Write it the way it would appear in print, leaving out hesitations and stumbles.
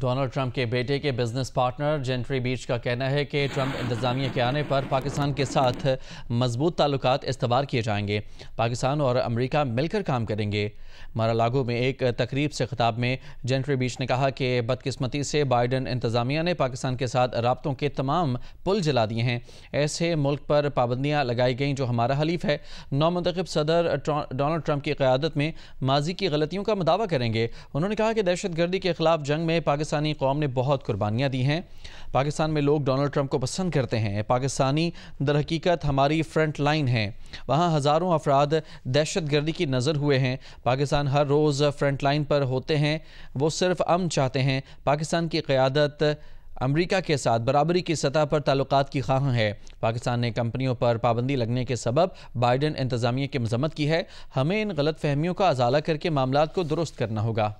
Donald Trump کے بیٹے کے بزنس پارٹنر جنٹری بیچ کا کہنا ہے کہ ٹرمپ انتظامیہ کے آنے پر پاکستان کے ساتھ مضبوط تعلقات استوار کیے جائیں گے۔ پاکستان اور امریکہ مل کر کام کریں گے۔ مارالاگو میں ایک تقریب سے خطاب میں جنٹری بیچ نے کہا کہ بدقسمتی سے بائیڈن انتظامیہ نے پاکستان کے ساتھ رابطوں کے تمام پل جلا دیے ہیں۔ ایسے ملک پر پابندیاں لگائی گئیں جو ہمارا حلیف ہے۔ نو منتخب صدر ڈونلڈ ٹرمپ کی قیادت میں ماضی کی غلطیوں کا مداوع کریں گے۔ انہوں نے کہا کہ دہشت گردی کے خلاف جنگ میں پاکستانی قوم نے بہت قربانیاں دی ہیں۔ پاکستان میں لوگ ڈونلڈ ٹرمپ کو پسند کرتے ہیں۔ پاکستانی در حقیقت ہماری فرنٹ لائن ہیں۔ وہاں ہزاروں افراد دہشت گردی کی نظر ہوئے ہیں۔ پاکستان ہر روز فرنٹ لائن پر ہوتے ہیں۔ وہ صرف امن چاہتے ہیں۔ پاکستان کی قیادت امریکہ کے ساتھ برابری کی سطح پر تعلقات کی خواہاں ہے۔ پاکستان نے کمپنیوں پر پابندی لگنے کے سبب بائیڈن انتظامیہ کی مذمت کی ہے۔ ہمیں ان غلط فہمیوں کا ازالہ کر کے معاملات کو درست کرنا ہوگا۔